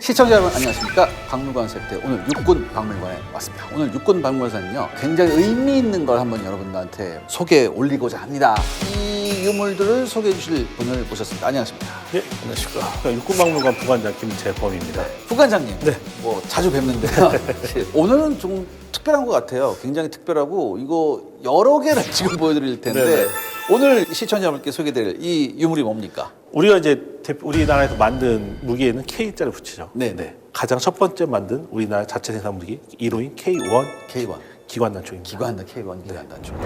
시청자 여러분 안녕하십니까. 박물관 세대 오늘 육군 박물관에 왔습니다. 오늘 육군 박물관에서는요 굉장히 의미 있는 걸 한번 여러분들한테 소개해 올리고자 합니다. 이 유물들을 소개해 주실 분을 모셨습니다. 안녕하십니까. 네, 안녕하십니까. 육군박물관 부관장 김재범입니다. 부관장님, 네. 뭐 자주 뵙는데요. 오늘은 좀 특별한 것 같아요. 굉장히 특별하고 이거 여러 개를 지금 보여드릴 텐데 네네. 오늘 시청자분께 소개드릴 이 유물이 뭡니까? 우리가 이제 우리나라에서 만든 무기에는 K자를 붙이죠. 네네. 가장 첫 번째 만든 우리나라 자체 생산 무기 1호인 K1 K1 기관단총입니다. 기관단 K1 기관단총.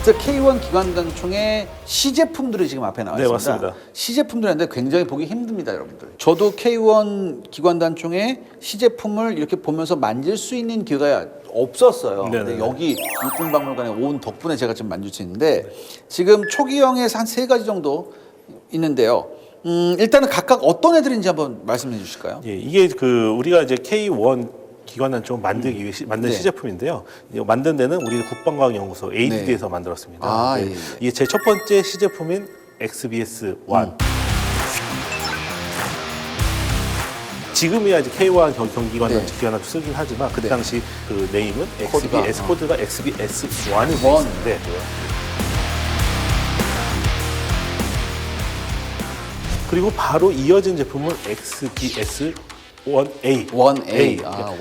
K1 기관단총의 시제품들이 지금 앞에 나와 네, 있습니다. 맞습니다. 시제품들인데 굉장히 보기 힘듭니다, 여러분들. 저도 K1 기관단총의 시제품을 이렇게 보면서 만질 수 있는 기회가 없었어요. 네네. 근데 여기 육군박물관에 온 덕분에 제가 지금 만질 수 있는데 지금 초기형에서 한 3가지 정도 있는데요. 일단은 각각 어떤 애들인지 한번 말씀해 주실까요? 예, 이게 우리가 이제 K1 기관단총 만들기 위해 만든 네. 시제품인데요. 이거 만든 데는 우리 국방과학연구소 ADD에서 만들었습니다. 아, 네. 예. 이게 제 첫 번째 시제품인 XBS-1. 지금이야 이제 K1 경기관단총 네. 기관단총 쓰긴 하지만 그 네. 당시 그 네임은 코드가, XBS 코드가 XBS-1이 원. 있었는데 그리고 바로 이어진 제품은 XBS-1A. 1A. 아, 1.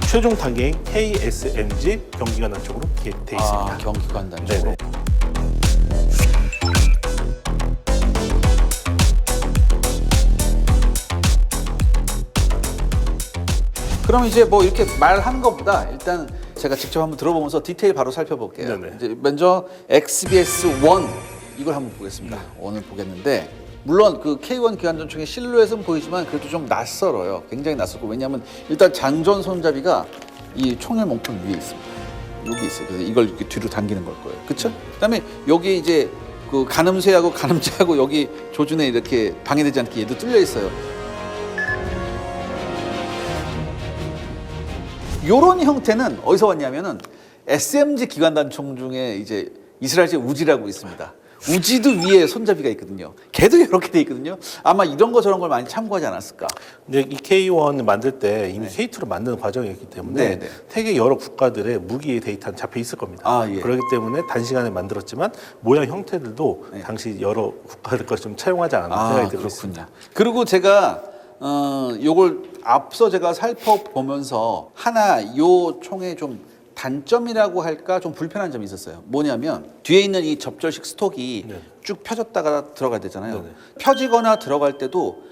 최종 단계인 KSMG 경기관단총으로 돼 있습니다. 아, 경기관단총으로. 네네. 그럼 이제 뭐 이렇게 말하는 것보다 일단 제가 직접 한번 들어보면서 디테일 바로 살펴볼게요. 네네. 이제 먼저 XBS-1 이걸 한번 보겠습니다. 오늘 보겠는데 물론 그 K1 기관단총의 실루엣은 보이지만 그래도 좀 낯설어요. 굉장히 낯설고 왜냐하면 일단 장전 손잡이가 이 총열 몽통 위에 있습니다. 여기 있어요. 그래서 이걸 이렇게 뒤로 당기는 걸 거예요. 그렇죠? 그다음에 여기 이제 그 가늠쇠하고 가늠제하고 여기 조준에 이렇게 방해되지 않게 얘도 뚫려 있어요. 요런 형태는 어디서 왔냐면은 SMG 기관단총 중에 이제 이스라엘제 우지라고 있습니다. 우지도 위에 손잡이가 있거든요. 걔도 이렇게 돼 있거든요. 아마 이런 거 저런 걸 많이 참고하지 않았을까. 근데 이 K1 만들 때 이미 K2로 만드는 과정이었기 때문에 네네. 세계 여러 국가들의 무기 데이터는 잡혀 있을 겁니다. 아, 예. 그렇기 때문에 단시간에 만들었지만 모양 형태들도 네. 당시 여러 국가들 것 좀 차용하지 않은 아, 생각이 들고 그렇군요. 있습니다. 그리고 제가 요걸 앞서 제가 살펴보면서 하나 요 총의 좀 단점이라고 할까 좀 불편한 점이 있었어요. 뭐냐면 뒤에 있는 이 접절식 스톡이 네. 쭉 펴졌다가 들어가야 되잖아요. 네네. 펴지거나 들어갈 때도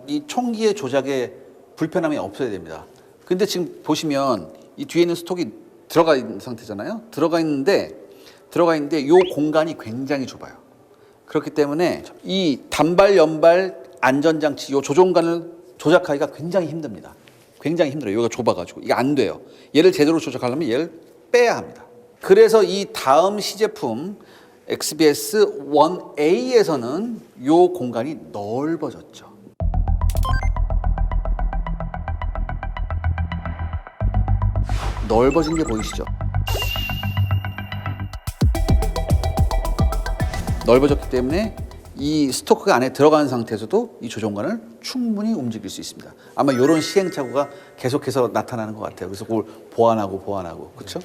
이 총기의 조작에 불편함이 없어야 됩니다. 근데 지금 보시면 이 뒤에 있는 스톡이 들어가 있는 상태잖아요. 들어가 있는데 요 공간이 굉장히 좁아요. 그렇기 때문에 이 단발 연발 안전장치 요 조종간을 조작하기가 굉장히 힘듭니다. 굉장히 힘들어요. 여기가 좁아가지고 이게 안 돼요. 얘를 제대로 조작하려면 얘를 빼야 합니다. 그래서 이 다음 시제품 XBS-1A에서는 요 공간이 넓어졌죠. 넓어진 게 보이시죠? 넓어졌기 때문에 이 스토크가 안에 들어간 상태에서도 이 조종관을 충분히 움직일 수 있습니다. 아마 이런 시행착오가 계속해서 나타나는 것 같아요. 그래서 그걸 보완하고 그렇죠?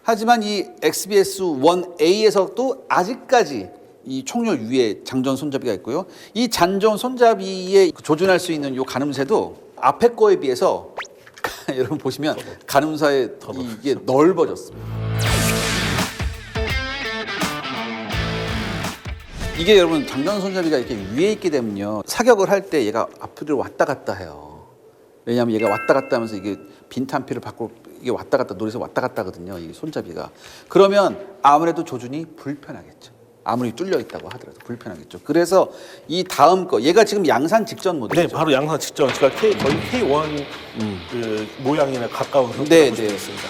하지만 이 XBS-1A에서도 아직까지 이 총열 위에 장전 손잡이가 있고요. 이 장전 손잡이에 조준할 수 있는 이 가늠쇠도 앞에 거에 비해서 여러분 보시면 가늠사의 이게 넓어졌습니다. 이게 여러분 장전 손잡이가 이렇게 위에 있게 되면요. 사격을 할 때 얘가 앞으로 왔다 갔다 해요. 왜냐하면 얘가 왔다 갔다 하면서 이게 빈탄피를 받고 이게 왔다 갔다 노래에서 왔다 갔다 하거든요. 이 손잡이가. 그러면 아무래도 조준이 불편하겠죠. 아무리 뚫려 있다고 하더라도 불편하겠죠. 그래서 이 다음 거 얘가 지금 양산 직전 모델이죠. 네, 바로 양산 직전. 제가 거의 K1 그 모양이나 가까운 네, 형태로 네. 있습니다.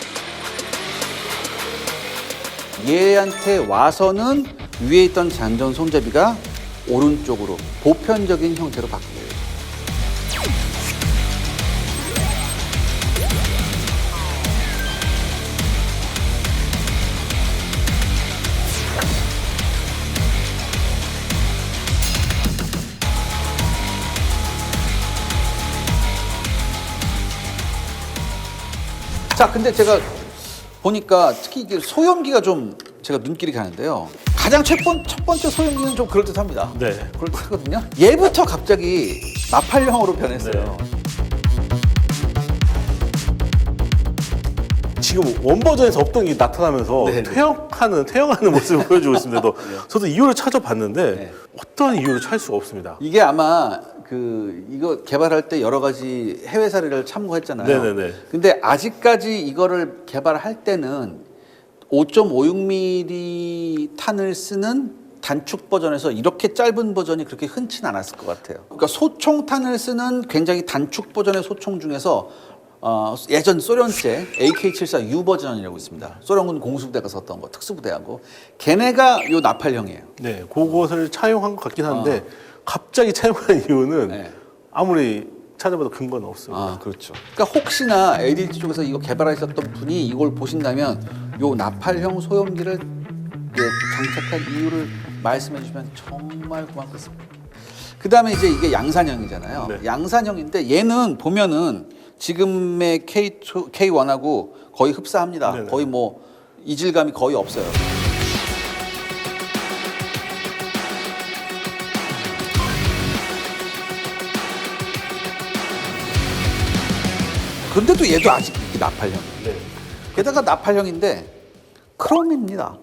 얘한테 와서는 위에 있던 장전 손잡이가 오른쪽으로 보편적인 형태로 바뀌어요. 자, 근데 제가 보니까 특히 이게 소형기가 좀 제가 눈길이 가는데요. 가장 첫 번째 소형기는 좀 그럴듯합니다. 네. 그럴듯하거든요. 얘부터 갑자기 나팔형으로 변했어요. 지금 원 버전에서 없던 게 나타나면서 네, 네. 퇴형하는 모습을 보여주고 있습니다. 저도 이유를 찾아봤는데 네. 어떠한 이유를 찾을 수가 없습니다. 이게 아마 이거 개발할 때 여러 가지 해외 사례를 참고했잖아요. 네네네. 근데 아직까지 이거를 개발할 때는 5.56mm 탄을 쓰는 단축 버전에서 이렇게 짧은 버전이 그렇게 흔치는 않았을 것 같아요. 그러니까 소총탄을 쓰는 굉장히 단축 버전의 소총 중에서 예전 소련제 AK-74U 버전이라고 있습니다. 소련군 공수부대가 썼던 거, 특수부대하고 걔네가 요 나팔형이에요. 네, 그것을 차용한 것 같긴 한데 갑자기 차용한 이유는 네. 아무리 찾아봐도 근거는 없습니다. 그렇죠. 그러니까 혹시나 ADT 쪽에서 이거 개발하셨던 분이 이걸 보신다면 요 나팔형 소형기를 장착한 이유를 말씀해 주시면 정말 고맙겠습니다. 그 다음에 이제 이게 양산형이잖아요. 네. 양산형인데 얘는 보면은 지금의 K1하고 거의 흡사합니다. 네네. 거의 뭐 이질감이 거의 없어요. 근데도 얘도 아직 이게 나팔형이에요. 네. 게다가 나팔형인데 크롬입니다.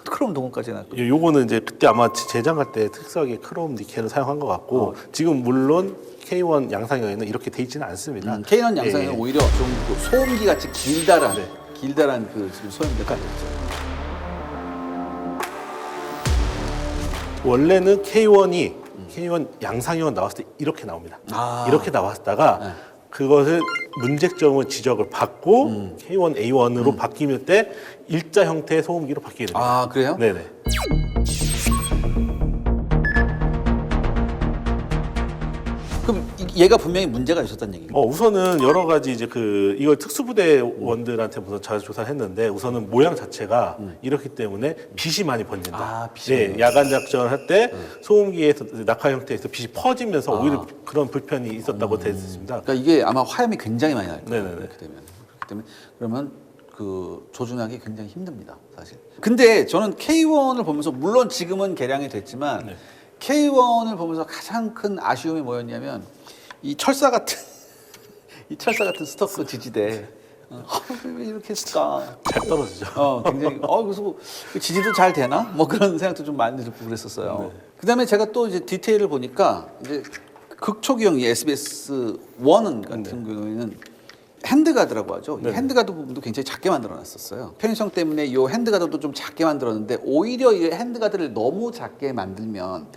크롬 도금까지 해놨고. 요거는 이제 그때 아마 제작할 때 특수하게 크롬 니켈을 사용한 것 같고 지금 물론 K1 양상형에는 이렇게 돼 있지는 않습니다. K1 양상형은 예. 오히려 좀 소음기 같이 길다란 네. 지금 소음기가 있죠. 원래는 K1이 K1 양상형 나왔을 때 이렇게 나옵니다. 아. 이렇게 나왔다가 네. 그것을 문제점을 지적을 받고 K1A1으로 바뀌면 때 일자 형태의 소음기로 바뀌게 됩니다. 아, 그래요? 네네. 그럼 얘가 분명히 문제가 있었다는 얘기예요. 우선은 여러 가지 이제 이걸 특수부대원들한테 우선 자주 조사를 했는데 우선은 모양 자체가 이렇기 때문에 빛이 많이 번진다. 아, 빛이. 네, 야간 작전을 할 때 소음기에서 낙하 형태에서 빛이 퍼지면서 오히려 그런 불편이 있었다고 되어 있습니다. 그러니까 이게 아마 화염이 굉장히 많이 날 거예요. 네네네. 그렇기 때문에 그러면 조준하기 굉장히 힘듭니다, 사실. 근데 저는 K1을 보면서 물론 지금은 개량이 됐지만 네. K1을 보면서 가장 큰 아쉬움이 뭐였냐면 이 철사 같은 스토크 지지대 왜 이렇게 했을까? 잘 떨어지죠. 굉장히 그래서 지지도 잘 되나? 뭐 그런 생각도 좀 많이 들고 그랬었어요. 네. 그다음에 제가 또 이제 디테일을 보니까 이제 극초기형 이 SBS 1 같은 경우에는 핸드가드라고 하죠. 이 네네. 핸드가드 부분도 굉장히 작게 만들어놨었어요. 편의성 때문에 이 핸드가드도 좀 작게 만들었는데 오히려 이 핸드가드를 너무 작게 만들면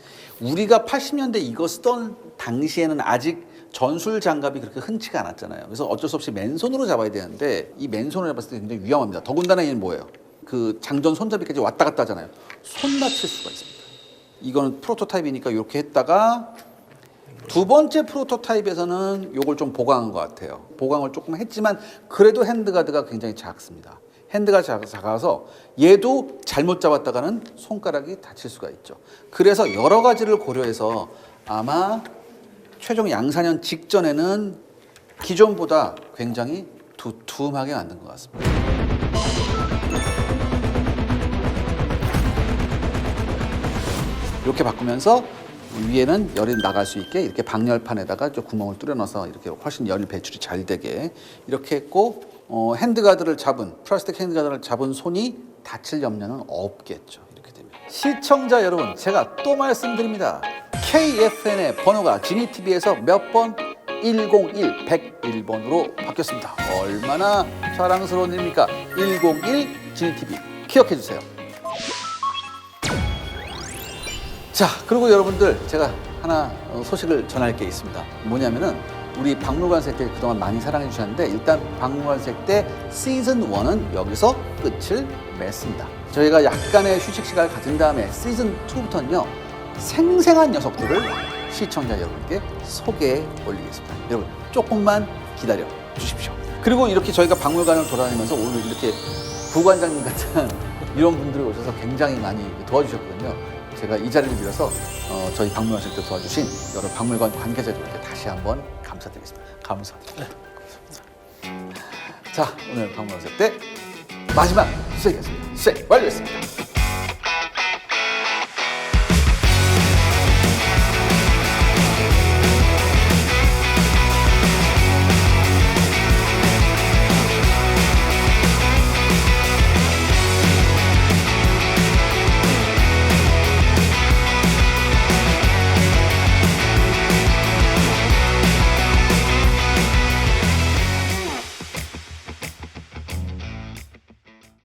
우리가 80년대 이거 쓰던 당시에는 아직 전술 장갑이 그렇게 흔치가 않았잖아요. 그래서 어쩔 수 없이 맨손으로 잡아야 되는데 이 맨손으로 잡았을 때 굉장히 위험합니다. 더군다나 얘는 뭐예요? 그 장전 손잡이까지 왔다 갔다 하잖아요. 손 다칠 수가 있습니다. 이거는 프로토타입이니까 이렇게 했다가 두 번째 프로토타입에서는 이걸 좀 보강한 것 같아요. 보강을 조금 했지만 그래도 핸드가드가 굉장히 작습니다. 핸드가 작아서 얘도 잘못 잡았다가는 손가락이 다칠 수가 있죠. 그래서 여러 가지를 고려해서 아마 최종 양산형 직전에는 기존보다 굉장히 두툼하게 만든 것 같습니다. 이렇게 바꾸면서 위에는 열이 나갈 수 있게 이렇게 방열판에다가 저 구멍을 뚫어놔서 이렇게 훨씬 열 배출이 잘 되게 이렇게 했고 플라스틱 핸드가드를 잡은 손이 다칠 염려는 없겠죠. 이렇게 되면 시청자 여러분, 제가 또 말씀드립니다. KFN의 번호가 지니TV에서 몇 번? 101, 101번으로 바뀌었습니다. 얼마나 자랑스러운 일입니까? 101 지니TV 기억해 주세요. 자, 그리고 여러분들 제가 하나 소식을 전할 게 있습니다. 뭐냐면은 우리 박물관 색대 그동안 많이 사랑해 주셨는데 일단 박물관 색대 시즌 1은 여기서 끝을 맺습니다. 저희가 약간의 휴식 시간을 가진 다음에 시즌 2부터는요 생생한 녀석들을 시청자 여러분께 소개해 올리겠습니다. 여러분 조금만 기다려 주십시오. 그리고 이렇게 저희가 박물관을 돌아다니면서 오늘 이렇게 부관장님 같은 이런 분들이 오셔서 굉장히 많이 도와주셨거든요. 제가 이 자리를 빌어서 저희 박물관 색대 도와주신 여러 박물관 관계자들께 다시 한번 감사드리겠습니다. 감사드립니다. 자, 오늘 박물관 색대 마지막 수색이었습니다. 수색 완료했습니다.